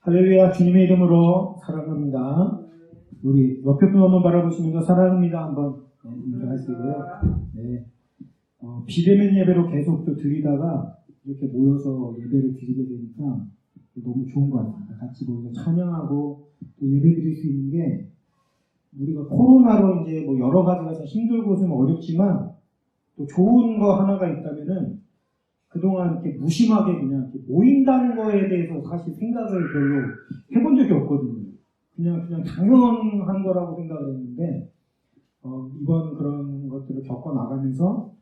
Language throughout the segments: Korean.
할렐루야, 주님의 이름으로 사랑합니다. 우리 옆에 분 한번 바라보시면서 사랑합니다 한번 인사하시고요. 네. 비대면 예배로 계속 또 드리다가 이렇게 모여서 예배를 드리게 되니까 너무 좋은 것 같습니다. 같이 모여서 찬양하고 또 예배 드릴 수 있는 게 우리가 코로나로 이제 뭐 여러 가지가 힘들고 좀 어렵지만 또 좋은 거 하나가 있다면은 그동안 이렇게 무심하게 그냥 이렇게 모인다는 거에 대해서 사실 생각을 별로 해본 적이 없거든요. 그냥 당연한 거라고 생각을 했는데, 이번 그런 것들을 겪어나가면서,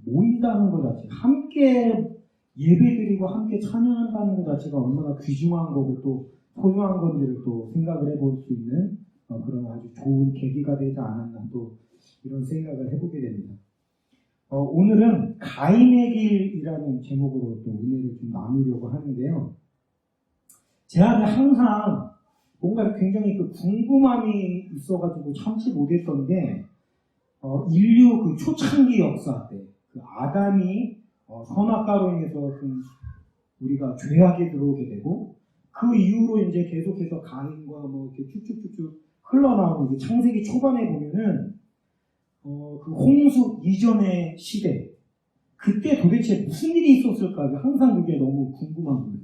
모인다는 것 자체, 함께 예배드리고 함께 찬양한다는 것 자체가 얼마나 귀중한 거고 또 소중한 건지를 또 생각을 해볼 수 있는 그런 아주 좋은 계기가 되지 않았나 또 이런 생각을 해보게 됩니다. 오늘은 가인의 길이라는 제목으로 또 은혜를 좀 나누려고 하는데요. 제 안에 항상 뭔가 굉장히 그 궁금함이 있어가지고 참지 못했던 게, 인류 그 초창기 역사 때, 그 아담이 선악과로 인해서 좀 우리가 죄악에 들어오게 되고, 그 이후로 이제 계속해서 가인과 뭐 이렇게 쭉쭉쭉쭉 흘러나오는 창세기 초반에 보면은, 그 홍수 이전의 시대, 그때 도대체 무슨 일이 있었을까? 항상 그게 너무 궁금한 거예요.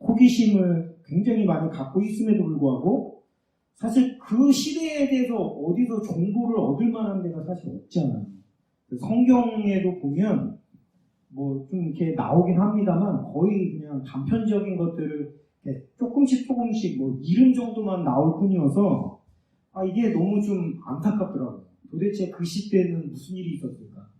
호기심을 굉장히 많이 갖고 있음에도 불구하고, 사실 그 시대에 대해서 어디서 정보를 얻을 만한 데가 사실 없잖아요. 성경에도 보면, 뭐 좀 이렇게 나오긴 합니다만, 거의 그냥 단편적인 것들을 조금씩 뭐 이름 정도만 나올 뿐이어서, 이게 너무 좀 안타깝더라고요. 도대체 그 시대에는 무슨 일이 있었을까?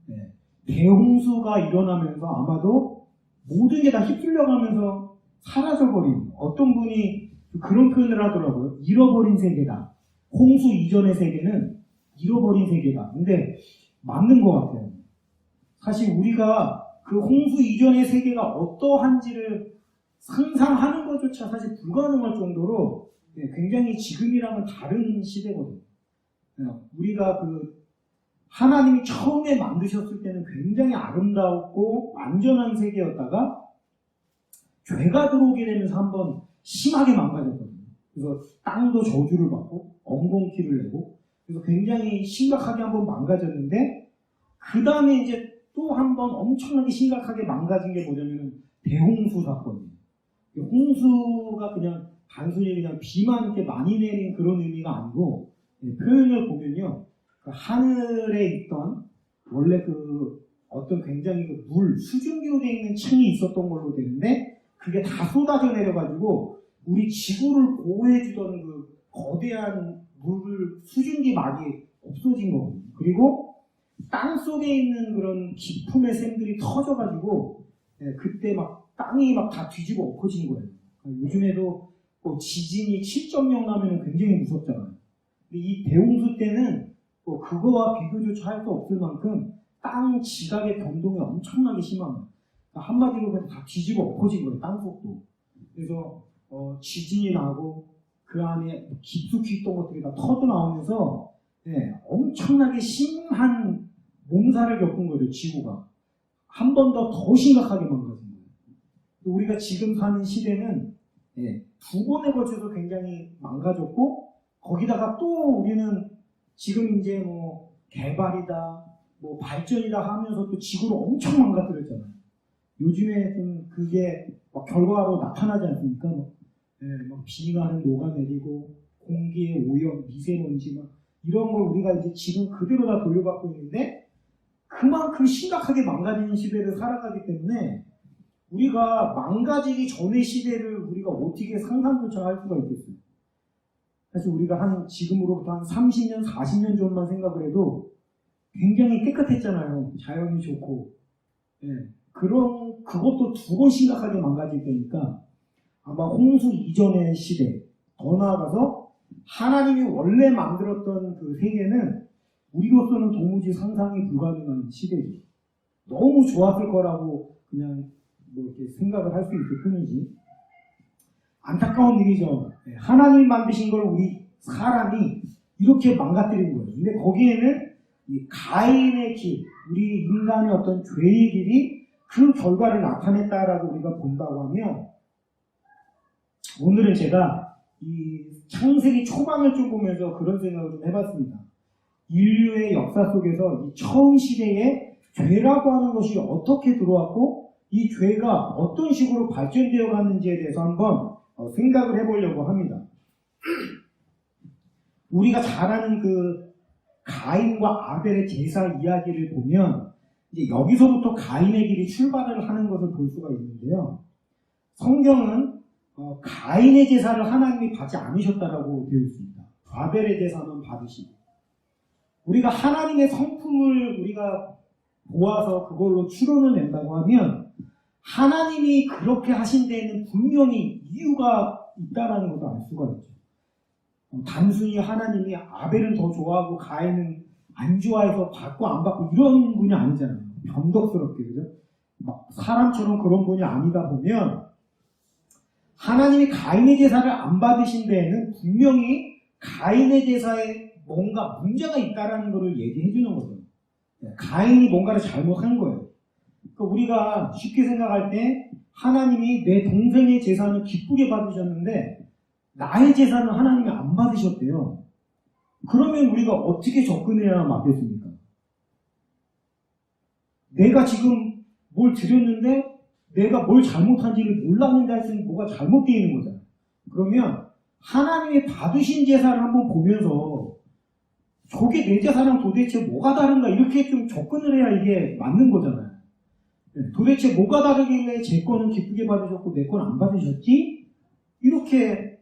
네. 대홍수가 일어나면서 아마도 모든 게 다 휩쓸려가면서 사라져버린, 어떤 분이 그런 표현을 하더라고요. 잃어버린 세계다. 홍수 이전의 세계는 잃어버린 세계다. 근데 맞는 것 같아요. 사실 우리가 그 홍수 이전의 세계가 어떠한지를 상상하는 것조차 사실 불가능할 정도로 굉장히 지금이랑은 다른 시대거든요. 우리가 그 하나님이 처음에 만드셨을 때는 굉장히 아름다웠고 완전한 세계였다가 죄가 들어오게 되면서 한번 심하게 망가졌거든요. 그래서 땅도 저주를 받고 엉겅퀴를 내고 그래서 굉장히 심각하게 한번 망가졌는데 그 다음에 이제 또 한번 엄청나게 심각하게 망가진 게 뭐냐면은 대홍수 사건이에요. 홍수가 그냥 단순히 그냥 비만 이렇게 많이 내린 그런 의미가 아니고 표현을 보면요, 그 하늘에 있던 원래 그 어떤 굉장히 그 물 수증기로 되어 있는 층이 있었던 걸로 되는데 그게 다 쏟아져 내려가지고 우리 지구를 보호해주던 그 거대한 물 수증기 막이 없어진 거거든요. 그리고 땅 속에 있는 그런 기품의 샘들이 터져가지고 그때 막 땅이 막 다 뒤집어 엎어진 거예요. 요즘에도 지진이 7.0 나면 굉장히 무섭잖아요. 이 대홍수 때는 그거와 비교조차 할 수 없을 만큼 땅 지각의 변동이 엄청나게 심합니다. 한마디로 그냥 다 뒤집어 엎어진 거예요, 땅속도. 그래서 지진이 나고 그 안에 깊숙이 있던 것들이 다 터져 나오면서 엄청나게 심한 몸살을 겪은 거죠, 지구가. 한 번 더 심각하게 망가진 거예요. 우리가 지금 사는 시대는 두 번에 걸쳐서 굉장히 망가졌고 거기다가 또 우리는 지금 이제 뭐 개발이다, 뭐 발전이다 하면서 또 지구를 엄청 망가뜨렸잖아요. 요즘에 좀 그게 막 결과로 나타나지 않습니까? 막 비가 녹아내리고 공기의 오염, 미세먼지 막 이런 걸 우리가 이제 지금 그대로 다 돌려받고 있는데 그만큼 심각하게 망가지는 시대를 살아가기 때문에 우리가 망가지기 전의 시대를 우리가 어떻게 상상조차 할 수가 있겠어요? 사실 우리가 지금으로부터 한 30년, 40년 전만 생각을 해도 굉장히 깨끗했잖아요. 자연이 좋고. 그것도 두 번 심각하게 망가질 테니까 아마 홍수 이전의 시대, 더 나아가서 하나님이 원래 만들었던 그 세계는 우리로서는 도무지 상상이 불가능한 시대죠. 너무 좋았을 거라고 그냥 뭐 이렇게 생각을 할 수 있을 뿐이지. 안타까운 일이죠. 하나님이 만드신 걸 우리 사람이 이렇게 망가뜨리는 거예요. 근데 거기에는 이 가인의 길, 우리 인간의 어떤 죄의 길이 그 결과를 나타냈다라고 우리가 본다고 하면 오늘은 제가 이 창세기 초반을 좀 보면서 그런 생각을 좀 해봤습니다. 인류의 역사 속에서 이 처음 시대에 죄라고 하는 것이 어떻게 들어왔고 이 죄가 어떤 식으로 발전되어 갔는지에 대해서 한번 생각을 해보려고 합니다. 우리가 잘 아는 그 가인과 아벨의 제사 이야기를 보면 이제 여기서부터 가인의 길이 출발을 하는 것을 볼 수가 있는데요. 성경은 가인의 제사를 하나님이 받지 않으셨다라고 되어 있습니다. 아벨의 제사는 받으시고 우리가 하나님의 성품을 우리가 보아서 그걸로 추론을 낸다고 하면 하나님이 그렇게 하신 데에는 분명히 이유가 있다라는 것을 알 수가 있죠. 단순히 하나님이 아벨은 더 좋아하고 가인은 안 좋아해서 받고 안 받고 이런 분이 아니잖아요. 변덕스럽게, 그죠? 막 사람처럼 그런 분이 아니다 보면 하나님이 가인의 제사를 안 받으신 데에는 분명히 가인의 제사에 뭔가 문제가 있다라는 것을 얘기해 주는 거죠. 가인이 뭔가를 잘못한 거예요. 그러니까 우리가 쉽게 생각할 때 하나님이 내 동생의 제사는 기쁘게 받으셨는데 나의 제사는 하나님이 안 받으셨대요. 그러면 우리가 어떻게 접근해야 맞겠습니까? 내가 지금 뭘 드렸는데 내가 뭘 잘못한지를 몰랐는데 하여튼 뭐가 잘못되어 있는 거잖아요. 그러면 하나님이 받으신 제사를 한번 보면서 저게 내 제사랑 도대체 뭐가 다른가 이렇게 좀 접근을 해야 이게 맞는 거잖아요. 도대체 뭐가 다르길래 제 거는 기쁘게 받으셨고 내 거는 안 받으셨지? 이렇게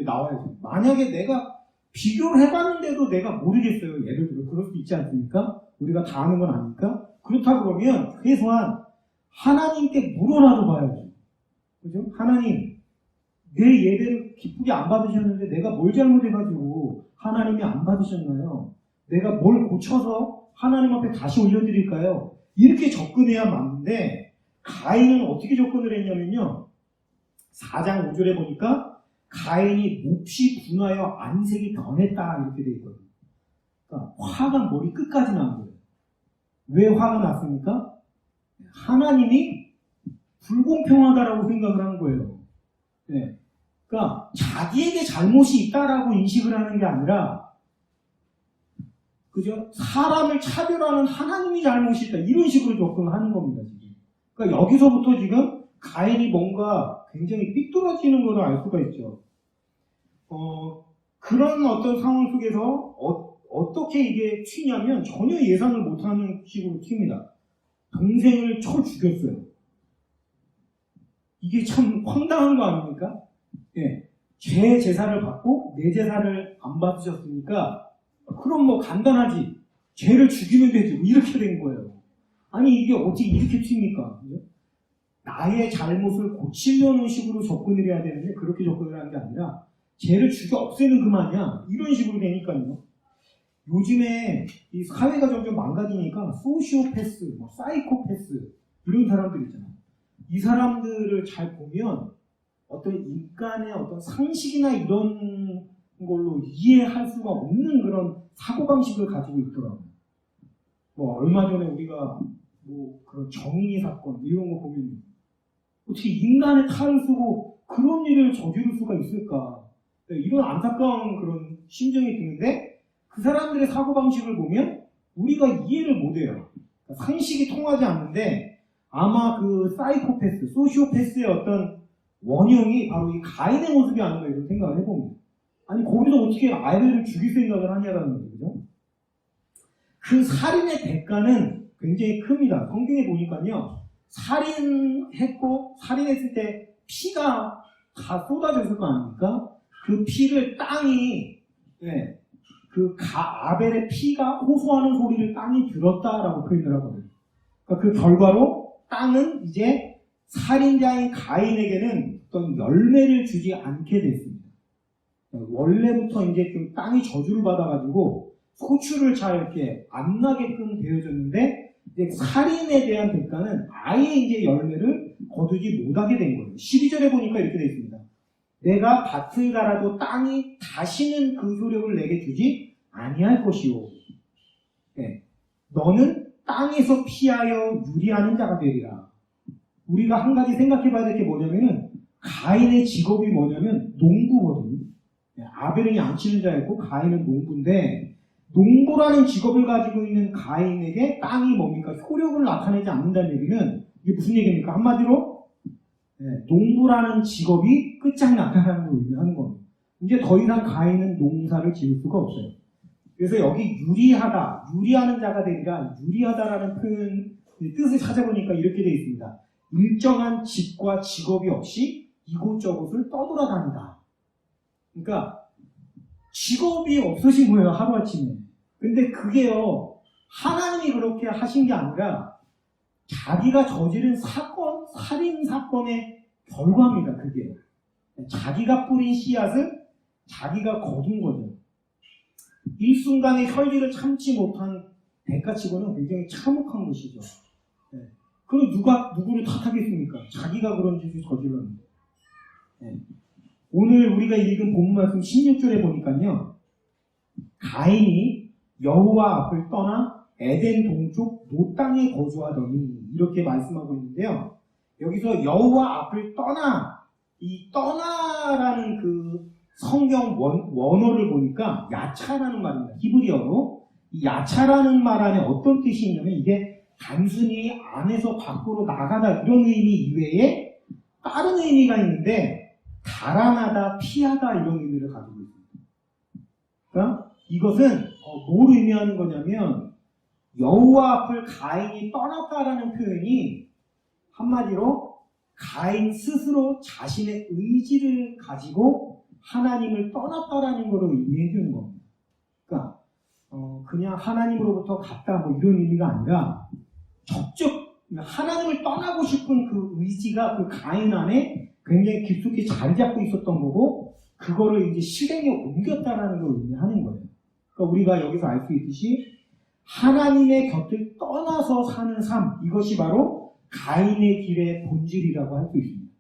나와야죠. 만약에 내가 비교를 해봤는데도 내가 모르겠어요. 예를 들어 그럴 수 있지 않습니까? 우리가 다 아는 건 아니까. 그렇다 그러면 최소한 하나님께 물어라도 봐야죠. 그죠? 하나님, 내 예배를 기쁘게 안 받으셨는데 내가 뭘 잘못해가지고 하나님이 안 받으셨나요? 내가 뭘 고쳐서 하나님 앞에 다시 올려드릴까요? 이렇게 접근해야 맞는데 가인은 어떻게 접근을 했냐면요. 4장 5절에 보니까 가인이 몹시 분하여 안색이 변했다 이렇게 돼 있거든요. 그러니까 화가 머리 끝까지 난 거예요. 왜 화가 났습니까? 하나님이 불공평하다라고 생각을 한 거예요. 네. 그러니까 자기에게 잘못이 있다라고 인식을 하는 게 아니라 그죠? 사람을 차별하는 하나님이 잘못이 있다 이런 식으로 접근을 하는 겁니다. 지금. 그러니까 여기서부터 지금 가인이 뭔가 굉장히 삐뚤어지는 것을 알 수가 있죠. 그런 어떤 상황 속에서 어떻게 이게 튀냐면 전혀 예상을 못하는 식으로 튑니다. 동생을 쳐 죽였어요. 이게 참 황당한 거 아닙니까? 예. 제 제사를 받고 내 제사를 안 받으셨으니까 그럼 뭐 간단하지. 죄를 죽이면 되지. 이렇게 된 거예요. 아니 이게 어떻게 이렇게 튑니까? 나의 잘못을 고치려는 식으로 접근을 해야 되는데 그렇게 접근을 하는 게 아니라 죄를 죽여 없애는 그만이야. 이런 식으로 되니까요. 요즘에 이 사회가 점점 망가지니까 소시오패스, 사이코패스 이런 사람들 있잖아요. 이 사람들을 잘 보면 어떤 인간의 어떤 상식이나 이런 걸로 이해할 수가 없는 그런 사고방식을 가지고 있더라고요. 뭐 얼마 전에 우리가 뭐 그런 정의 사건 이런 거 보면 어떻게 인간의 탈을 쓰고 그런 일을 저지를 수가 있을까? 이런 안타까운 그런 심정이 드는데 그 사람들의 사고방식을 보면 우리가 이해를 못해요. 상식이 통하지 않는데 아마 그 사이코패스, 소시오패스의 어떤 원형이 바로 이 가인의 모습이 아닌가 이런 생각을 해봅니다. 아니 거기서 어떻게 아이를 죽일 생각을 하냐라는 거죠. 그 살인의 대가는 굉장히 큽니다. 성경에 보니까요. 살인했고 살인했을 때 피가 다 쏟아졌을 거 아닙니까? 그 피를 땅이 아벨의 피가 호소하는 소리를 땅이 들었다라고 표현을 하거든요. 그러니까 그 결과로 땅은 이제 살인자인 가인에게는 어떤 열매를 주지 않게 됐습니다. 원래부터 이제 좀 땅이 저주를 받아가지고 소출을 잘 이렇게 안 나게끔 되어졌는데 이제 살인에 대한 대가는 아예 이제 열매를 거두지 못하게 된 거예요. 12절에 보니까 이렇게 되어 있습니다. 내가 밭을 갈아도 땅이 다시는 그 효력을 내게 주지 아니할 것이요. 네. 너는 땅에서 피하여 유리하는 자가 되리라. 우리가 한 가지 생각해 봐야 될 게 뭐냐면은 가인의 직업이 뭐냐면 농부거든요. 아벨은 양치는 자였고 가인은 농부인데 농부라는 직업을 가지고 있는 가인에게 땅이 뭡니까? 효력을 나타내지 않는다는 얘기는 이게 무슨 얘기입니까? 한마디로 농부라는 직업이 끝장났다는 걸 의미하는 겁니다. 이제 더 이상 가인은 농사를 지을 수가 없어요. 그래서 여기 유리하다, 유리하는 자가 되니까 유리하다라는 표현 뜻을 찾아보니까 이렇게 되어 있습니다. 일정한 직과 직업이 없이 이곳저곳을 떠돌아다니다. 그러니까 직업이 없으신 거예요, 하루아침에. 근데 그게요, 하나님이 그렇게 하신 게 아니라 자기가 저지른 사건, 살인 사건의 결과입니다, 그게. 자기가 뿌린 씨앗을 자기가 거둔 거죠. 일순간의 혈기를 참지 못한 대가치고는 굉장히 참혹한 것이죠. 그럼 누구를 탓하겠습니까? 자기가 그런 짓을 저질렀는데. 오늘 우리가 읽은 본문 말씀 16절에 보니까요, 가인이 여호와 앞을 떠나 에덴 동쪽 노 땅에 거주하더니 이렇게 말씀하고 있는데요. 여기서 여호와 앞을 떠나, 이 떠나라는 그 성경 원어를 보니까 야차라는 말입니다. 히브리어로. 이 야차라는 말 안에 어떤 뜻이 있냐면 이게 단순히 안에서 밖으로 나가다 이런 의미 이외에 다른 의미가 있는데 달아나다, 피하다 이런 의미를 가지고 있습니다. 그러니까 이것은 뭘 의미하는 거냐면 여호와 앞을 가인이 떠났다라는 표현이 한마디로 가인 스스로 자신의 의지를 가지고 하나님을 떠났다라는 것을 의미해 주는 겁니다. 그러니까 그냥 하나님으로부터 갔다 뭐 이런 의미가 아니라 적극 하나님을 떠나고 싶은 그 의지가 그 가인 안에 굉장히 깊숙이 자리 잡고 있었던 거고 그거를 이제 실행에 옮겼다라는 걸 의미하는 거예요. 그러니까 우리가 여기서 알 수 있듯이 하나님의 곁을 떠나서 사는 삶, 이것이 바로 가인의 길의 본질이라고 할 수 있습니다.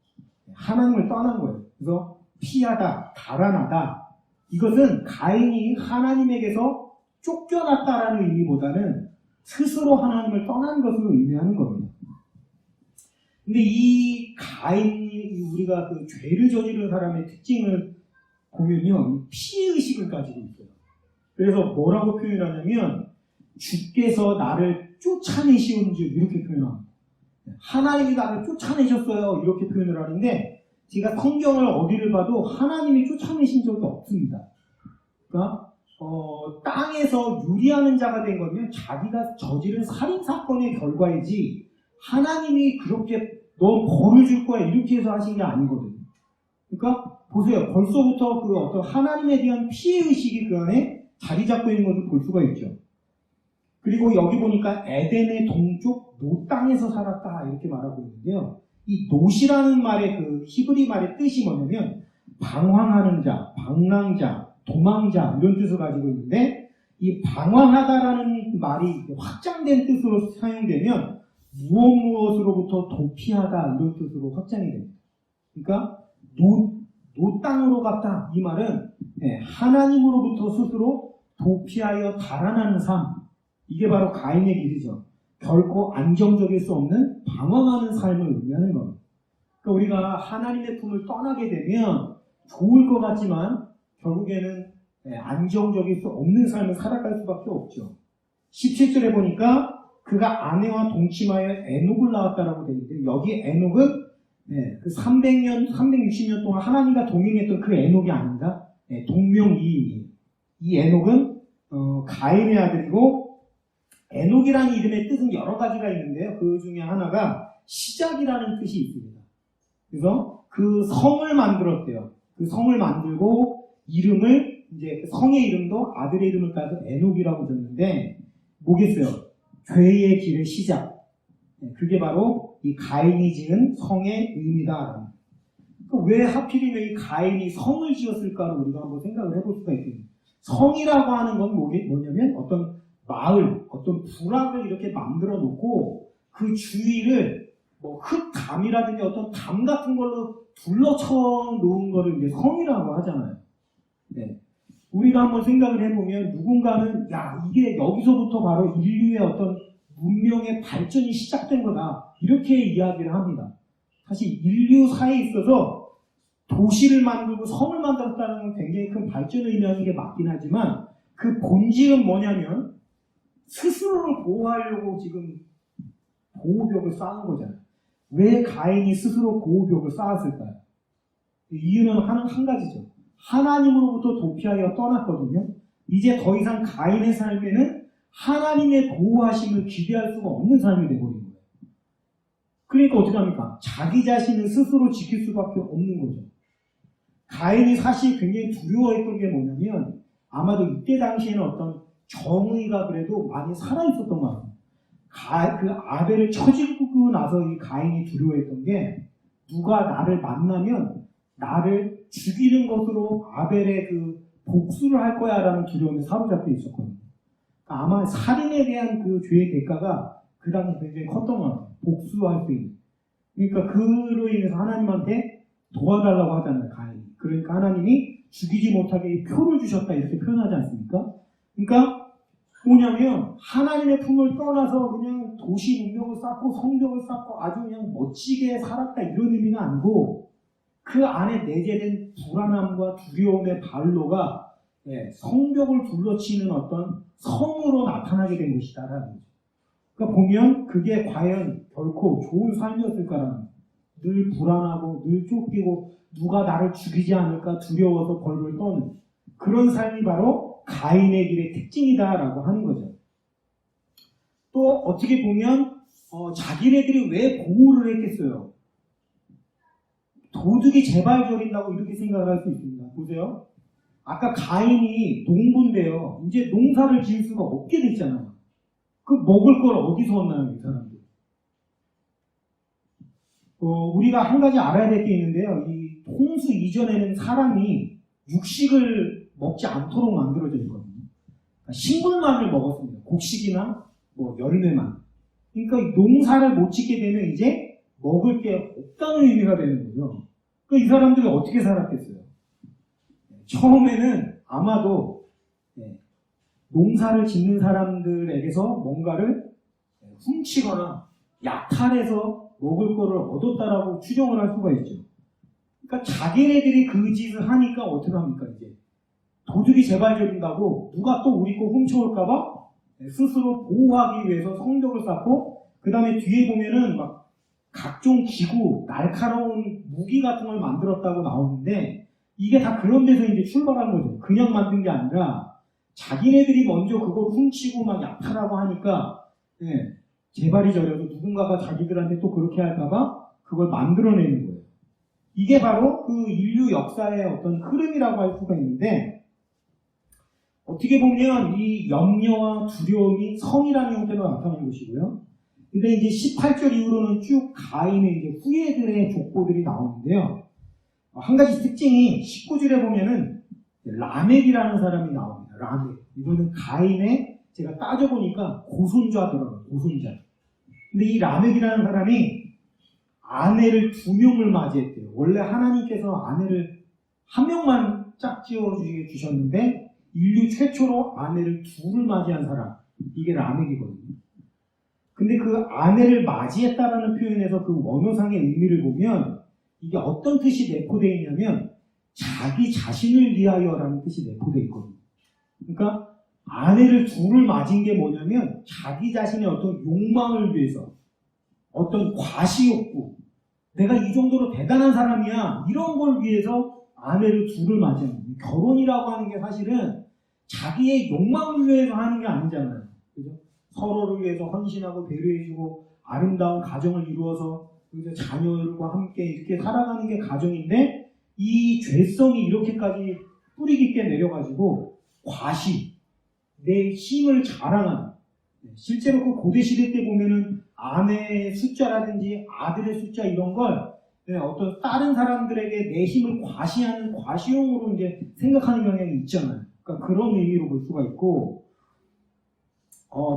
하나님을 떠난 거예요. 그래서 피하다, 달아나다, 이것은 가인이 하나님에게서 쫓겨났다라는 의미보다는 스스로 하나님을 떠난 것을 의미하는 겁니다. 근데 이 가인이 우리가 그 죄를 저지른 사람의 특징을 보면요, 피해의식을 가지고 있어요. 그래서 뭐라고 표현하냐면 주께서 나를 쫓아내시온즉 이렇게 표현합니다. 하나님이 나를 쫓아내셨어요 이렇게 표현을 하는데 제가 성경을 어디를 봐도 하나님이 쫓아내신 적이 없습니다. 그러니까 땅에서 유리하는 자가 된 거면 자기가 저지른 살인사건의 결과이지 하나님이 그렇게 너 벌을 줄 거야 이렇게 해서 하신 게 아니거든요. 그러니까 보세요. 벌써부터 그 어떤 하나님에 대한 피해의식이 그 안에 자리 잡고 있는 것을 볼 수가 있죠. 그리고 여기 보니까 에덴의 동쪽 노 땅에서 살았다 이렇게 말하고 있는데요. 이 노시라는 말의 그 히브리 말의 뜻이 뭐냐면 방황하는 자, 방랑자, 도망자 이런 뜻을 가지고 있는데 이 방황하다라는 말이 확장된 뜻으로 사용되면 무엇으로부터 도피하다 이런 뜻으로 확장이 됩니다. 그러니까 노 땅으로 갔다 이 말은 하나님으로부터 스스로 도피하여 달아나는 삶, 이게 바로 가인의 길이죠. 결코 안정적일 수 없는 방황하는 삶을 의미하는 겁니다. 그러니까 우리가 하나님의 품을 떠나게 되면 좋을 것 같지만 결국에는 안정적일 수 없는 삶을 살아갈 수밖에 없죠. 17절에 보니까 그가 아내와 동침하여 에녹을 낳았다라고 되어 있는데 여기 에녹은 그 300년, 360년 동안 하나님과 동행했던 그 에녹이 아닙니다. 동명이인이에요. 이 에녹은 가인의 아들이고 에녹이라는 이름의 뜻은 여러 가지가 있는데요. 그 중에 하나가 시작이라는 뜻이 있습니다. 그래서 그 성을 만들었대요. 그 성을 만들고 이름을 이제 그 성의 이름도 아들의 이름을 따서 에녹이라고 줬는데 뭐겠어요? 죄의 길의 시작. 그게 바로 이 가인이 지은 성의 의미다. 그러니까 왜 하필이면 이 가인이 성을 지었을까를 우리가 한번 생각을 해볼 수가 있습니다. 성이라고 하는 건 뭐냐면 어떤 마을, 어떤 부락을 이렇게 만들어 놓고 그 주위를 뭐 흙담이라든지 어떤 담 같은 걸로 둘러쳐 놓은 거를 이제 성이라고 하잖아요. 네. 우리가 한번 생각을 해보면 누군가는 야 이게 여기서부터 바로 인류의 어떤 문명의 발전이 시작된 거다 이렇게 이야기를 합니다. 사실 인류 사회에 있어서 도시를 만들고 성을 만들었다는 건 굉장히 큰 발전을 의미하는 게 맞긴 하지만 그 본질은 뭐냐면 스스로를 보호하려고 지금 보호벽을 쌓은 거잖아요. 왜 가인이 스스로 보호벽을 쌓았을까요? 이유는 한 가지죠. 하나님으로부터 도피하여 떠났거든요. 이제 더 이상 가인의 삶에는 하나님의 보호하심을 기대할 수가 없는 삶이 되어버린 거예요. 그러니까 어떻게 합니까? 자기 자신을 스스로 지킬 수밖에 없는 거죠. 가인이 사실 굉장히 두려워했던 게 뭐냐면 아마도 이때 당시에는 어떤 정의가 그래도 많이 살아있었던 것 같아요. 그 아벨을 쳐죽고 나서 이 가인이 두려워했던 게 누가 나를 만나면 나를 죽이는 것으로 아벨의 그 복수를 할 거야 라는 두려움에 사로잡혀 있었거든요. 아마 살인에 대한 그 죄의 대가가 그 당시 굉장히 컸던 것 같아요. 복수할 수 있는. 그러니까 그로 인해서 하나님한테 도와달라고 하잖아요, 가인이. 그러니까 하나님이 죽이지 못하게 표를 주셨다 이렇게 표현하지 않습니까? 그러니까 뭐냐면 하나님의 품을 떠나서 그냥 도시 문명을 쌓고 성벽을 쌓고 아주 그냥 멋지게 살았다 이런 의미가 아니고 그 안에 내재된 불안함과 두려움의 발로가 성벽을 둘러치는 어떤 성으로 나타나게 된 것이다라는 거죠. 그러니까 보면 그게 과연 결코 좋은 삶이었을까라는 거죠. 늘 불안하고 늘 쫓기고 누가 나를 죽이지 않을까 두려워서 벌벌 떠는 그런 삶이 바로 가인의 길의 특징이다라고 하는 거죠. 또 어떻게 보면 자기네들이 왜 보호를 했겠어요? 도둑이 제발 저린다고 이렇게 생각을 할 수 있습니다. 보세요. 아까 가인이 농부인데요. 이제 농사를 지을 수가 없게 됐잖아요. 그 먹을 걸 어디서 얻나요, 이 사람들? 우리가 한 가지 알아야 될 게 있는데요. 이 홍수 이전에는 사람이 육식을 먹지 않도록 만들어져 있거든요. 그러니까 식물만을 먹었습니다. 곡식이나 뭐 열매만. 그러니까 농사를 못 짓게 되면 이제 먹을 게 없다는 의미가 되는 거죠. 그러니까 이 사람들이 어떻게 살았겠어요? 처음에는 아마도 농사를 짓는 사람들에게서 뭔가를 훔치거나 약탈해서 먹을 거를 얻었다라고 추정을 할 수가 있죠. 그러니까 자기네들이 그 짓을 하니까 어떻게 합니까? 이제 도둑이 재발적인다고 누가 또 우리 거 훔쳐올까봐 스스로 보호하기 위해서 성벽을 쌓고 그 다음에 뒤에 보면은 막 각종 기구, 날카로운 무기 같은 걸 만들었다고 나오는데 이게 다 그런 데서 이제 출발한 거죠. 그냥 만든 게 아니라 자기네들이 먼저 그걸 훔치고 막 약탈하고 하니까 재발이 저려서 누군가가 자기들한테 또 그렇게 할까봐 그걸 만들어내는 거예요. 이게 바로 그 인류 역사의 어떤 흐름이라고 할 수가 있는데 어떻게 보면 이 염려와 두려움이 성이라는 형태로 나타나는 것이고요. 근데 이제 18절 이후로는 쭉 가인의 이제 후예들의 족보들이 나오는데요. 한 가지 특징이 19절에 보면은 라멕이라는 사람이 나옵니다. 라멕. 이거는 가인의 제가 따져보니까 고손자더라고요. 고손자. 근데 이 라멕이라는 사람이 아내를 2명을 맞이했대요. 원래 하나님께서 아내를 1명만 짝지어 주셨는데 인류 최초로 아내를 2를 맞이한 사람. 이게 라멕이거든요. 근데 그 아내를 맞이했다라는 표현에서 그 원어상의 의미를 보면 이게 어떤 뜻이 내포되어 있냐면 자기 자신을 위하여라는 뜻이 내포되어 있거든요. 그러니까 아내를 2를 맞은 게 뭐냐면 자기 자신의 어떤 욕망을 위해서 어떤 과시욕구 내가 이 정도로 대단한 사람이야 이런 걸 위해서 아내를 2를 맞은 거예요. 결혼이라고 하는 게 사실은 자기의 욕망을 위해서 하는 게 아니잖아요. 그죠? 서로를 위해서 헌신하고 배려해주고 아름다운 가정을 이루어서 자녀들과 함께 이렇게 살아가는 게 가정인데 이 죄성이 이렇게까지 뿌리 깊게 내려가지고 과시, 내 힘을 자랑하는 실제로 그 고대 시대 때 보면은 아내의 숫자라든지 아들의 숫자 이런 걸 어떤 다른 사람들에게 내 힘을 과시하는 과시용으로 이제 생각하는 경향이 있잖아요. 그러니까 그런 의미로 볼 수가 있고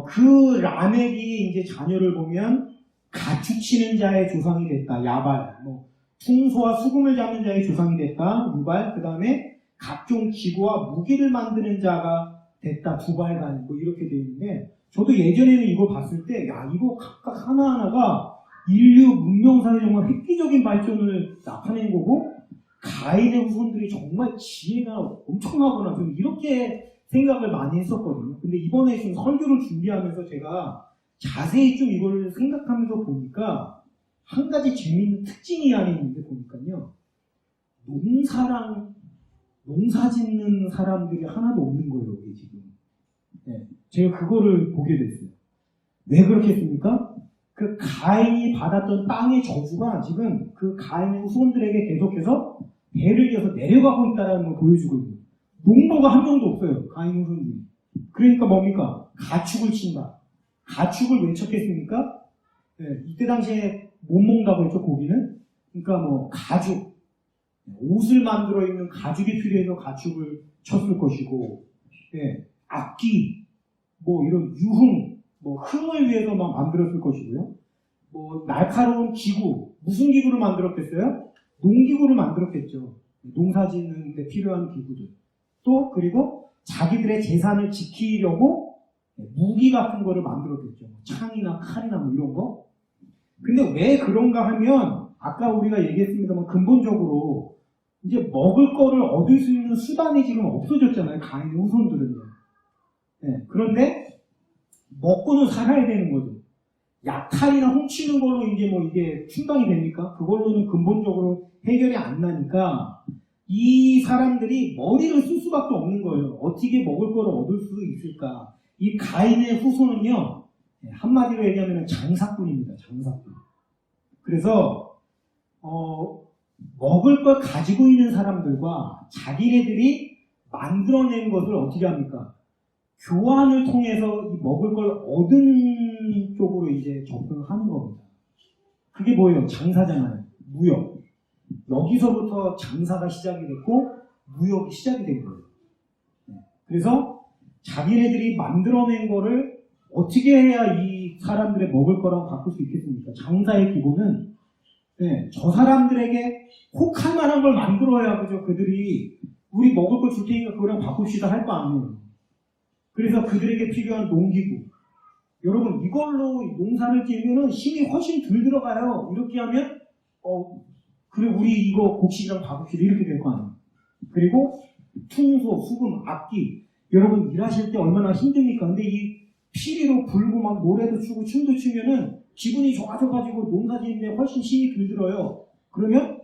그 라멕이 이제 자녀를 보면 가축치는 자의 조상이 됐다. 야발, 풍소와 수금을 잡는 자의 조상이 됐다. 유발, 그 다음에 각종 기구와 무기를 만드는 자가 됐다. 두발간, 이렇게 되어 있는데, 저도 예전에는 이걸 봤을 때, 이거 각각 하나하나가 인류 문명사의 정말 획기적인 발전을 나타낸 거고, 가인의 후손들이 정말 지혜가 엄청나구나. 좀 이렇게 생각을 많이 했었거든요. 근데 이번에 좀 설교를 준비하면서 제가 자세히 좀 이걸 생각하면서 보니까 한 가지 재미있는 특징이 이 안에 있는데 보니까요. 농사 짓는 사람들이 하나도 없는 거예요, 여기 지금. 네, 제가 그거를 보게 됐어요. 왜 그렇게 했습니까? 그 가인이 받았던 땅의 저주가 지금 그 가인의 후손들에게 계속해서 배를 이어서 내려가고 있다는 걸 보여주고 있는 거예요. 농부가 한 명도 없어요, 가인의 후손들이. 그러니까 뭡니까? 가축을 친다. 가축을 왜 쳤겠습니까? 네, 이때 당시에 못 먹는다고 했죠, 고기는. 그러니까 뭐 가죽, 옷을 만들어 입는 가죽이 필요해서 가축을 쳤을 것이고, 네, 악기, 뭐 이런 유흥, 뭐 흥을 위해서 막 만들었을 것이고요. 뭐 날카로운 기구, 무슨 기구를 만들었겠어요? 농기구를 만들었겠죠. 농사 짓는 데 필요한 기구들. 또 그리고 자기들의 재산을 지키려고 무기 같은 거를 만들었겠죠. 창이나 칼이나 뭐 이런 거. 근데 왜 그런가 하면 아까 우리가 얘기했습니다만 근본적으로 이제 먹을 거를 얻을 수 있는 수단이 지금 없어졌잖아요. 가인의 후손들은요. 네, 그런데 먹고는 살아야 되는 거죠. 약탈이나 훔치는 걸로 이제 뭐 이게 충당이 됩니까? 그걸로는 근본적으로 해결이 안 나니까 이 사람들이 머리를 쓸 수밖에 없는 거예요. 어떻게 먹을 거를 얻을 수 있을까? 이 가인의 후손은요, 한마디로 얘기하면 장사꾼입니다. 장사꾼. 그래서 먹을 걸 가지고 있는 사람들과 자기네들이 만들어낸 것을 어떻게 합니까? 교환을 통해서 이 먹을 걸 얻은 쪽으로 이제 접근을 하는 겁니다. 그게 뭐예요? 장사잖아요. 무역. 여기서부터 장사가 시작이 됐고 무역이 시작이 된 거예요. 그래서 자기네들이 만들어낸 거를 어떻게 해야 이 사람들의 먹을 거라고 바꿀 수 있겠습니까? 장사의 기본은 저 사람들에게 혹할 만한 걸 만들어야 그죠? 그들이 우리 먹을 걸 줄 테니까 그거랑 바꿉시다 할 거 아니에요. 그래서 그들에게 필요한 농기구. 여러분 이걸로 농사를 지으면 힘이 훨씬 덜 들어가요. 이렇게 하면 그래 우리 이거 곡식이랑 바꿉시다 이렇게 될 거 아니에요. 그리고 퉁소, 수금, 악기. 여러분 일하실 때 얼마나 힘듭니까? 근데 이 피리로 불고 막 노래도 추고 춤도 추면은 기분이 좋아져가지고 농사 지는데 훨씬 힘이 덜 들어요. 그러면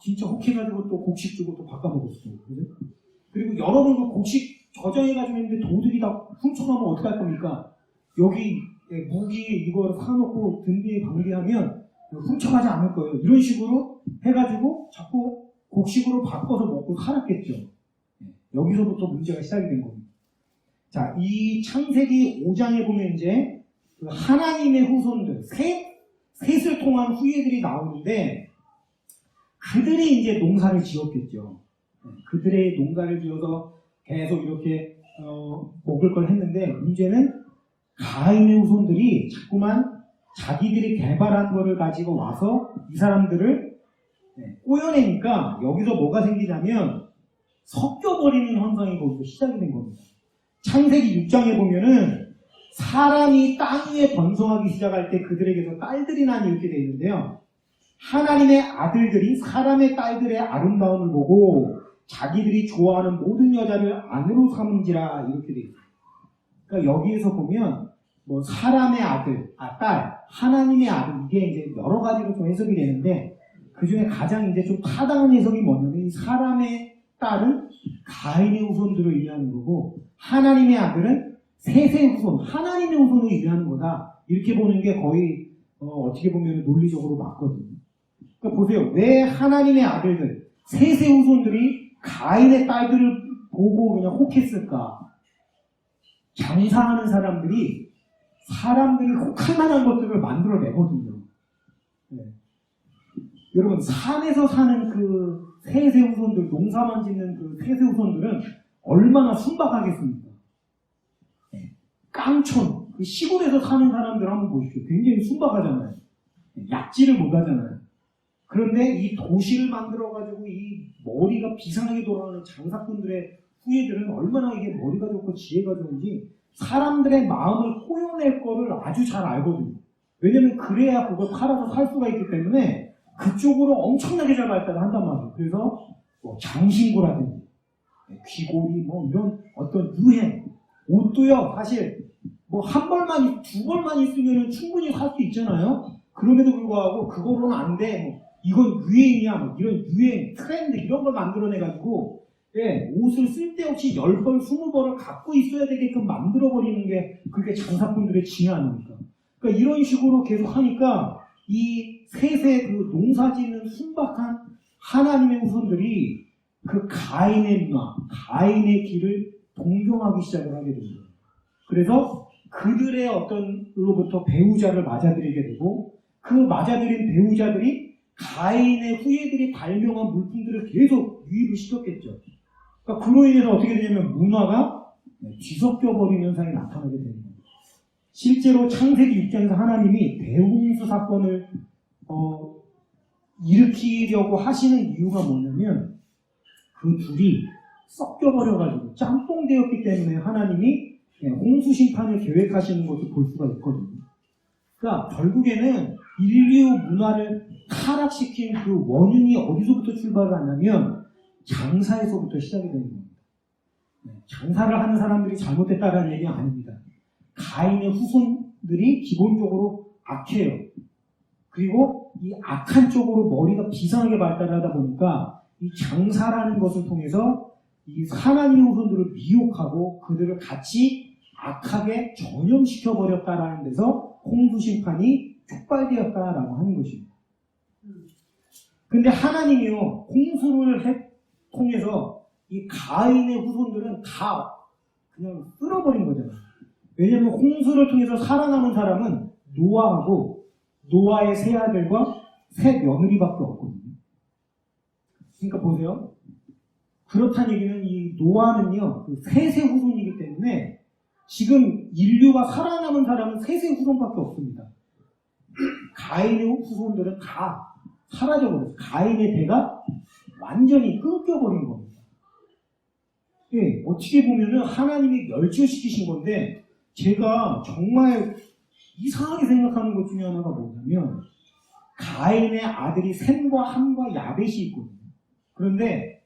진짜 혹해가지고 또 곡식 주고 또 바꿔먹었어. 그죠? 그리고 여러분 그 곡식 저장해가지고 있는데 도둑이 다 훔쳐가면 어떡할 겁니까? 여기 무기 이거 사놓고 등 뒤에 방비하면 훔쳐가지 않을 거예요. 이런 식으로 해가지고 자꾸 곡식으로 바꿔서 먹고 살았겠죠. 여기서부터 문제가 시작이 된 겁니다. 자, 이 창세기 5장에 보면 이제 그 하나님의 후손들, 셋을 통한 후예들이 나오는데 그들이 이제 농사를 지었겠죠. 그들의 농사를 지어서 계속 이렇게 먹을 걸 했는데 문제는 가인의 후손들이 자꾸만 자기들이 개발한 거를 가지고 와서 이 사람들을 꼬여내니까 여기서 뭐가 생기냐면 섞여버리는 현상이 거기서 시작이 된 겁니다. 창세기 6장에 보면은 사람이 땅 위에 번성하기 시작할 때 그들에게서 딸들이 나니 이렇게 되어 있는데요. 하나님의 아들들이 사람의 딸들의 아름다움을 보고 자기들이 좋아하는 모든 여자를 아내로 삼은지라 이렇게 되어 있어요. 그러니까 여기에서 보면 뭐 사람의 아들, 딸, 하나님의 아들 이게 이제 여러 가지로 좀 해석이 되는데 그 중에 가장 이제 좀 타당한 해석이 뭐냐면 이 사람의 딸은 가인의 후손들을 의미하는 거고 하나님의 아들은 셋의 후손, 하나님의 후손을 의미하는 거다. 이렇게 보는 게 거의 어떻게 보면 논리적으로 맞거든요. 그러니까 보세요. 왜 하나님의 아들들, 셋의 후손들이 가인의 딸들을 보고 그냥 혹했을까? 장사하는 사람들이 혹할 만한 것들을 만들어내거든요. 여러분 산에서 사는 그 셋의 후손들, 농사만 짓는 그 셋의 후손들은 얼마나 순박하겠습니까? 깡촌, 그 시골에서 사는 사람들 한번 보십시오. 굉장히 순박하잖아요. 약지를 못하잖아요. 그런데 이 도시를 만들어가지고 이 머리가 비상하게 돌아가는 장사꾼들의 후예들은 얼마나 이게 머리가 좋고 지혜가 좋은지 사람들의 마음을 꼬여낼 거를 아주 잘 알거든요. 왜냐면 그래야 그걸 팔아서 살 수가 있기 때문에 그쪽으로 엄청나게 잘 발달을 한단 말이에요. 그래서 뭐 장신구라든지 귀고리 뭐 이런 어떤 유행, 옷도요 사실 뭐 한 벌만, 두 벌만 있으면 충분히 살 수 있잖아요. 그럼에도 불구하고 그거로는 안 돼. 뭐 이건 유행이야. 뭐 이런 유행, 트렌드 이런 걸 만들어내가지고 예, 옷을 쓸데없이 10벌, 20벌을 갖고 있어야 되게끔 만들어버리는 게 그게 장사꾼들의 지혜 아닙니까? 그러니까 이런 식으로 계속 하니까 이 셋의 그 농사짓는 순박한 하나님의 후손들이 그 가인의 문화, 가인의 길을 동경하기 시작을 하게 됩니다. 그래서 그들의 어떤로부터 배우자를 맞아들이게 되고 그 맞아들인 배우자들이 가인의 후예들이 발명한 물품들을 계속 유입을 시켰겠죠. 그러니까 그로 인해서 어떻게 되냐면 문화가 뒤섞여버리는 현상이 나타나게 되는 겁니다. 실제로 창세기 6장에서 하나님이 대홍수 사건을 일으키려고 하시는 이유가 뭐냐면 그 둘이 섞여버려가지고 짬뽕되었기 때문에 하나님이 홍수 심판을 계획하시는 것을 볼 수가 있거든요. 그러니까 결국에는 인류 문화를 타락시킨 그 원인이 어디서부터 출발을 하냐면 장사에서부터 시작이 되는 겁니다. 장사를 하는 사람들이 잘못됐다는 얘기가 아닙니다. 가인의 후손들이 기본적으로 악해요. 그리고 이 악한 쪽으로 머리가 비상하게 발달하다 보니까 이 장사라는 것을 통해서 이 하나님의 후손들을 미혹하고 그들을 같이 악하게 전염시켜버렸다라는 데서 홍수 심판이 촉발되었다라고 하는 것입니다. 근데 하나님이요, 홍수를 통해서 이 가인의 후손들은 다 그냥 쓸어버린 거잖아요. 왜냐하면 홍수를 통해서 살아남은 사람은 노아하고 노아의 세 아들과 세 며느리밖에 없거든요. 그러니까 보세요. 그렇다는 얘기는 이 노아는요, 그 셋의 후손이기 때문에 지금 인류가 살아남은 사람은 셋의 후손밖에 없습니다. 가인의 후손들은 다 사라져버렸어요. 가인의 대가 완전히 끊겨버린 겁니다. 예, 어떻게 보면은 하나님이 멸절시키신 건데, 제가 정말 이상하게 생각하는 것 중에 하나가 뭐냐면, 가인의 아들이 셈과 함과 야벳이 있거든요. 그런데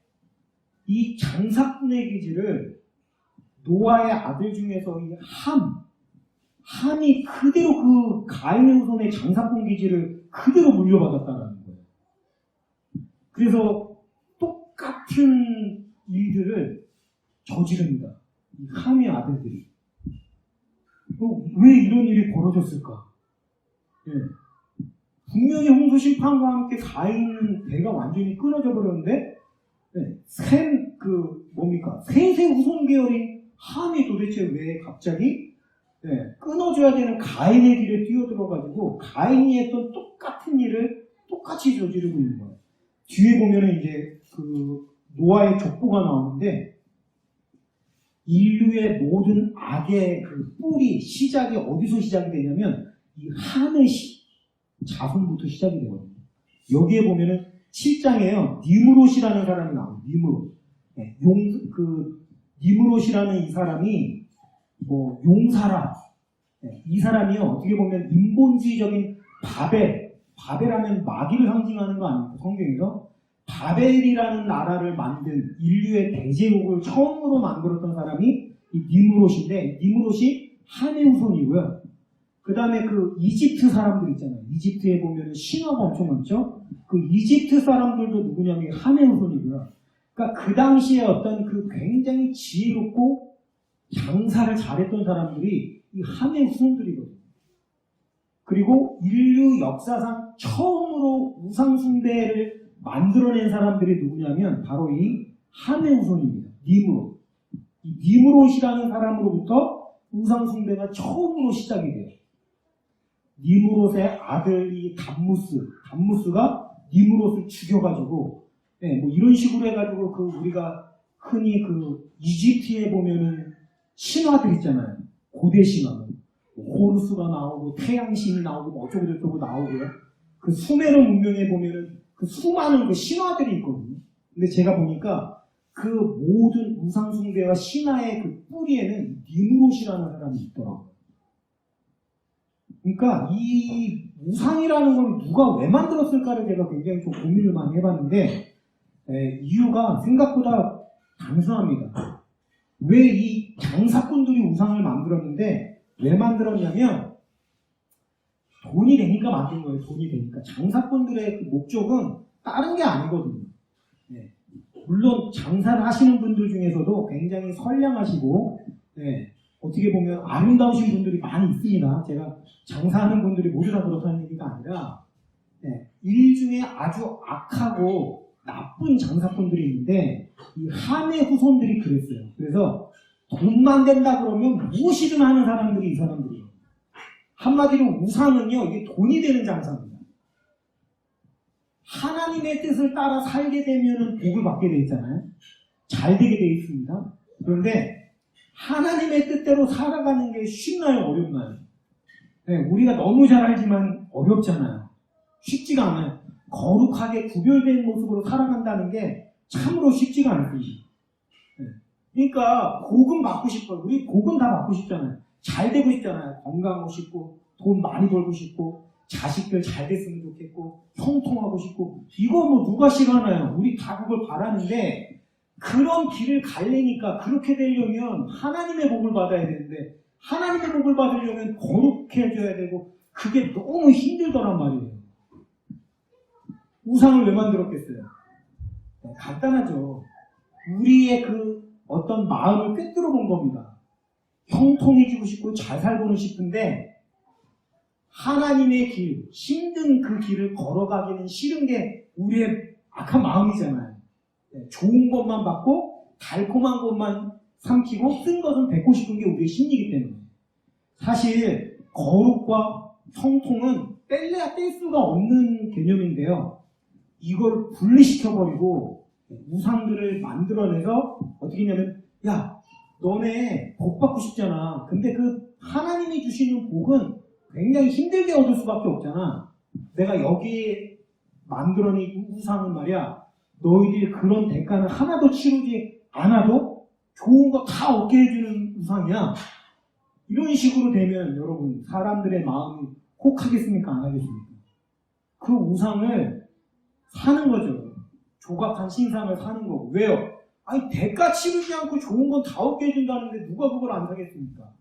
이 장사꾼의 기질을 노아의 아들 중에서 이 함이 그대로 그 가인의 후손의 장사꾼 기질을 그대로 물려받았다는 거예요. 그래서 똑같은 일들을 저지릅니다. 이 함의 아들들이. 왜 이런 일이 벌어졌을까? 예. 분명히 홍수 심판과 함께 가인은 대가 완전히 끊어져 버렸는데, 네, 셋의 후손 계열인 함이 도대체 왜 갑자기 끊어져야 되는 가인의 길에 뛰어들어가지고 가인이 했던 똑같은 일을 똑같이 저지르고 있는 거예요. 뒤에 보면은 이제 그 노아의 족보가 나오는데 인류의 모든 악의 그 뿌리, 시작이 어디서 시작이 되냐면 이 함의 자손부터 시작이 되거든요. 여기에 보면은 7장에요. 니므롯이라는 사람이 나와요. 니므롯. 니므롯이라는 이 사람이 용사라. 이 사람이요. 어떻게 보면 인본주의적인 바벨하면 마귀를 상징하는 거 아닙니까? 성경에서. 바벨이라는 나라를 만든 인류의 대제국을 처음으로 만들었던 사람이 이 니므롯인데, 니므롯이 함의 후손이고요. 그 다음에 그 이집트 사람들 있잖아요. 이집트에 보면 신화가 엄청 많죠? 그 이집트 사람들도 누구냐면 함의 후손이고요. 그러니까 그 당시에 어떤 그 굉장히 지혜롭고 장사를 잘했던 사람들이 이 함의 후손들이거든요. 그리고 인류 역사상 처음으로 우상숭배를 만들어낸 사람들이 누구냐면 바로 이 함의 후손입니다. 니므롯. 이 니므롯이라는 사람으로부터 우상숭배가 처음으로 시작이 돼요. 니므롯의 아들이 담무스가 니므롯을 죽여가지고, 이런 식으로 해가지고 우리가 흔히 이집트에 보면은 신화들 있잖아요. 고대 신화. 호루스가 나오고, 태양신이 나오고, 어쩌고저쩌고 나오고요. 그 수메르 문명에 보면은 그 수많은 그 신화들이 있거든요. 근데 제가 보니까 그 모든 우상숭배와 신화의 그 뿌리에는 니므롯이라는 사람이 있더라고요. 그러니까 이 우상이라는 걸 누가 왜 만들었을까를 제가 굉장히 좀 고민을 많이 해봤는데 이유가 생각보다 단순합니다. 왜 이 장사꾼들이 우상을 만들었는데 왜 만들었냐면 돈이 되니까 만든 거예요. 돈이 되니까. 장사꾼들의 그 목적은 다른 게 아니거든요. 네. 물론 장사를 하시는 분들 중에서도 굉장히 선량하시고 어떻게 보면 아름다우신 분들이 많이 있습니다. 제가 장사하는 분들이 모두 다 그렇다는 얘기가 아니라 일 중에 아주 악하고 나쁜 장사꾼들이 있는데 이 함의 후손들이 그랬어요. 그래서 돈만 된다 그러면 무엇이든 하는 사람들이 이 사람들이에요. 한마디로 우상은요, 이게 돈이 되는 장사입니다. 하나님의 뜻을 따라 살게 되면 복을 받게 되어 있잖아요. 잘 되게 되어 있습니다. 그런데 하나님의 뜻대로 살아가는 게 쉽나요? 어렵나요? 우리가 너무 잘 알지만 어렵잖아요. 쉽지가 않아요. 거룩하게 구별된 모습으로 살아간다는 게 참으로 쉽지가 않습니다. 그러니까 복은 받고 싶어요. 우리 복은 다 받고 싶잖아요. 잘 되고 싶잖아요. 건강하고 싶고 돈 많이 벌고 싶고 자식들 잘 됐으면 좋겠고 형통하고 싶고 이거 뭐 누가 싫어하나요? 우리 다 그걸 바라는데 그런 길을 가려니까 그렇게 되려면 하나님의 복을 받아야 되는데 하나님의 복을 받으려면 거룩해져야 되고 그게 너무 힘들더란 말이에요. 우상을 왜 만들었겠어요? 간단하죠. 우리의 그 어떤 마음을 꿰뚫어 본 겁니다. 형통해지고 싶고 잘 살고는 싶은데 하나님의 길, 힘든 그 길을 걸어가기는 싫은 게 우리의 악한 마음이잖아요. 좋은 것만 받고 달콤한 것만 삼키고 쓴 것은 뱉고 싶은 게 우리의 심리이기 때문에 사실 거룩과 형통은 뗄래야 뗄 수가 없는 개념인데요. 이걸 분리시켜버리고 우상들을 만들어내서 어떻게 했냐면 야 너네 복 받고 싶잖아. 근데 그 하나님이 주시는 복은 굉장히 힘들게 얻을 수밖에 없잖아. 내가 여기에 만들어낸 우상은 말이야 너희들이 그런 대가는 하나도 치르지 않아도 좋은 거 다 얻게 해주는 우상이야. 이런 식으로 되면 여러분 사람들의 마음이 혹하겠습니까? 안 하겠습니까? 그 우상을 사는 거죠. 조각한 신상을 사는 거고. 왜요? 아니 대가 치르지 않고 좋은 건 다 얻게 해준다는데 누가 그걸 안 사겠습니까?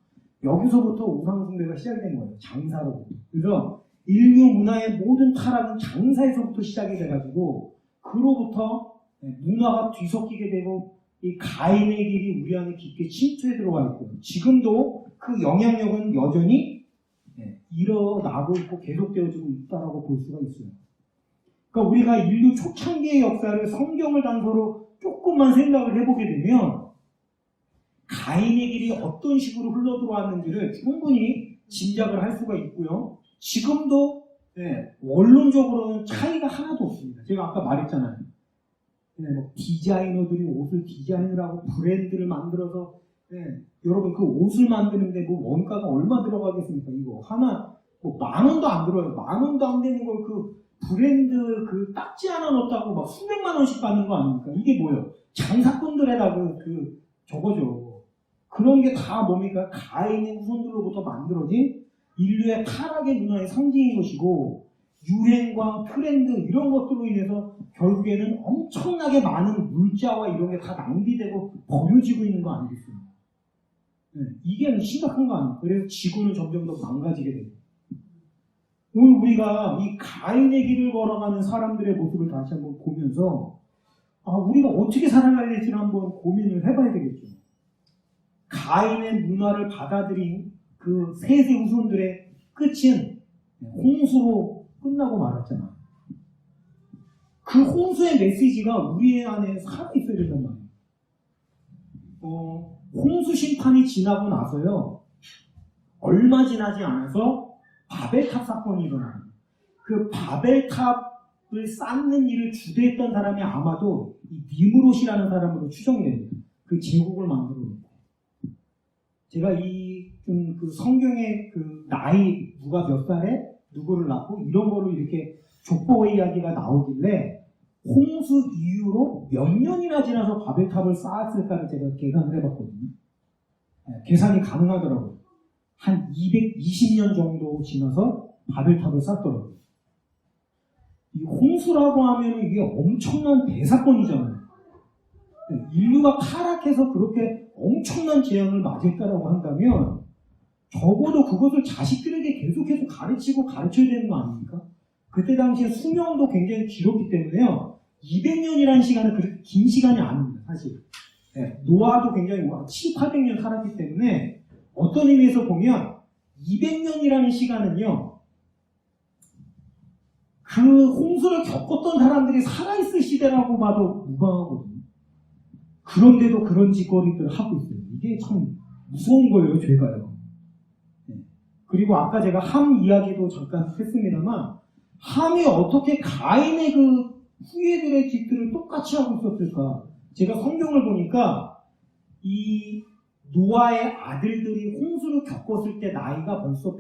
여기서부터 우상 숭배가 시작된 거예요. 장사로부터. 그래서 인류 문화의 모든 타락은 장사에서부터 시작이 돼가지고 그로부터 문화가 뒤섞이게 되고 이 가인의 길이 우리 안에 깊게 침투해 들어와 있고 지금도 그 영향력은 여전히 일어나고 있고 계속되어지고 있다라고 볼 수가 있어요. 그러니까 우리가 인류 초창기의 역사를 성경을 단서로 조금만 생각을 해보게 되면 가인의 길이 어떤 식으로 흘러들어왔는지를 충분히 짐작을 할 수가 있고요. 지금도 원론적으로는 차이가 하나도 없습니다. 제가 아까 말했잖아요. 뭐 디자이너들이 옷을 디자인을 하고 브랜드를 만들어서 여러분 그 옷을 만드는데 뭐 원가가 얼마 들어가겠습니까? 이거 하나 뭐 10,000원도 안 들어요. 10,000원도 안 되는 걸 그 브랜드 그 딱지 하나 넣었다고 막 수백만 원씩 받는 거 아닙니까? 이게 뭐예요? 장사꾼들에다 그 저거죠. 그런 게 다 뭡니까? 가인의 후손들로부터 만들어진 인류의 타락의 문화의 상징인 것이고 유행과 트렌드 이런 것들로 인해서 결국에는 엄청나게 많은 물자와 이런 게 다 낭비되고 버려지고 있는 거 아니겠습니까? 이게 심각한 거 아닙니까? 그래서 지구는 점점 더 망가지게 되고 오늘 우리가 이 가인의 길을 걸어가는 사람들의 모습을 다시 한번 보면서 우리가 어떻게 살아가야 될지를 한번 고민을 해봐야 되겠죠. 가인의 문화를 받아들인 그 셋의 후손들의 끝은 홍수로 끝나고 말았잖아. 그 홍수의 메시지가 우리 안에 살아있어야 된단 말이에요. 홍수 심판이 지나고 나서요. 얼마 지나지 않아서 바벨탑 사건이 일어나요. 그 바벨탑을 쌓는 일을 주도했던 사람이 아마도 이 니므롯이라는 사람으로 추정이 됩니다. 그 제국을 만들어 놓고. 제가 그 성경의 그 나이 누가 몇 살에 누구를 낳고 이런 거로 이렇게 족보의 이야기가 나오길래 홍수 이후로 몇 년이나 지나서 바벨탑을 쌓았을까를 제가 계산을 해봤거든요. 계산이 가능하더라고요. 한 220년 정도 지나서 바벨탑을 쌓더라고요. 이 홍수라고 하면 이게 엄청난 대사건이잖아요. 인류가 타락해서 그렇게 엄청난 재앙을 맞을까라고 한다면 적어도 그것을 자식들에게 계속해서 가르치고 가르쳐야 되는 거 아닙니까? 그때 당시에 수명도 굉장히 길었기 때문에요. 200년이라는 시간은 그렇게 긴 시간이 아닙니다, 사실. 네, 노아도 굉장히 7, 800년 살았기 때문에 어떤 의미에서 보면 200년이라는 시간은요, 그 홍수를 겪었던 사람들이 살아있을 시대라고 봐도 무방하거든요. 그런데도 그런 짓거리들을 하고 있어요. 이게 참 무서운 거예요, 죄가요. 네. 그리고 아까 제가 함 이야기도 잠깐 했습니다만, 함이 어떻게 가인의 그 후예들의 짓들을 똑같이 하고 있었을까? 제가 성경을 보니까 이 노아의 아들들이 홍수를 겪었을 때 나이가 벌써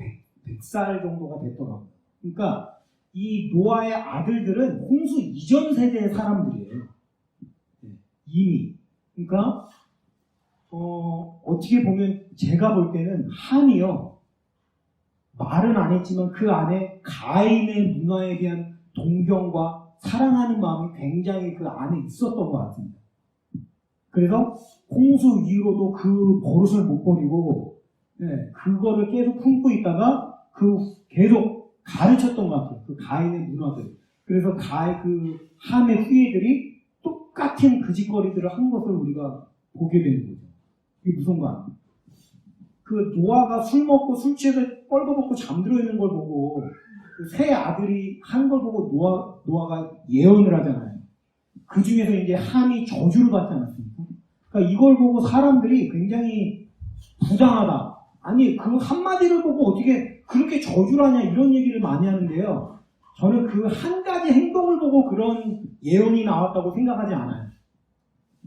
100살 정도가 됐더라고요. 그러니까 이 노아의 아들들은 홍수 이전 세대의 사람들이에요. 이미. 그러니까 어떻게 보면 제가 볼 때는 함이요. 말은 안 했지만 그 안에 가인의 문화에 대한 동경과 사랑하는 마음이 굉장히 그 안에 있었던 것 같습니다. 그래서 홍수 이후로도 그 버릇을 못 버리고 그거를 계속 품고 있다가 계속 가르쳤던 것 같아요. 그 가인의 문화들. 그래서 그 함의 후예들이 똑같은 그 짓거리들을 한 것을 우리가 보게 되는 거죠. 이게 무슨 거 아니에요? 그 노아가 술 먹고 술 취해서 뻘거벗고 잠들어 있는 걸 보고 그 세 아들이 한 걸 보고 노아가 예언을 하잖아요. 그 중에서 이제 함이 저주를 받지 않았습니까? 그러니까 이걸 보고 사람들이 굉장히 부당하다. 아니 그 한마디를 보고 어떻게 그렇게 저주를 하냐 이런 얘기를 많이 하는데요. 저는 그 한 가지 행동을 보고 그런 예언이 나왔다고 생각하지 않아요.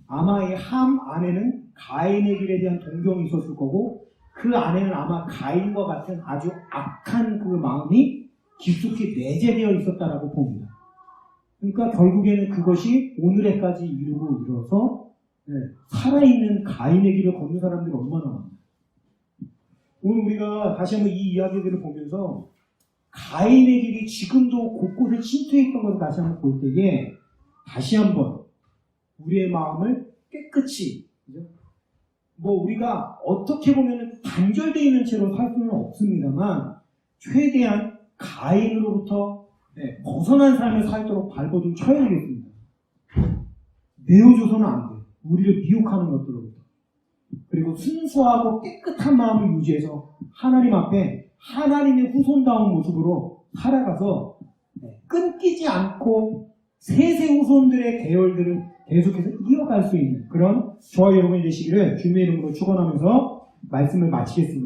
아마 이 함 안에는 가인의 길에 대한 동경이 있었을 거고 그 안에는 아마 가인과 같은 아주 악한 그 마음이 깊숙이 내재되어 있었다라고 봅니다. 그러니까 결국에는 그것이 오늘에까지 이르러서 살아있는 가인의 길을 걷는 사람들이 얼마나 많아요. 오늘 우리가 다시 한번 이 이야기들을 보면서 가인의 길이 지금도 곳곳에 침투해 있던 것을 다시 한번 볼 때에 다시 한번 우리의 마음을 깨끗이 우리가 어떻게 보면 단절되어 있는 채로 살 수는 없습니다만 최대한 가인으로부터 벗어난 삶을 살도록 발버둥 쳐야 되겠습니다. 내어줘서는 안 돼요. 우리를 미혹하는 것들로부터. 그리고 순수하고 깨끗한 마음을 유지해서 하나님 앞에 하나님의 후손다운 모습으로 살아가서 끊기지 않고 세세 후손들의 계열들을 계속해서 이어갈 수 있는 그런 저와 여러분이 되시기를 주님의 이름으로 축원하면서 말씀을 마치겠습니다.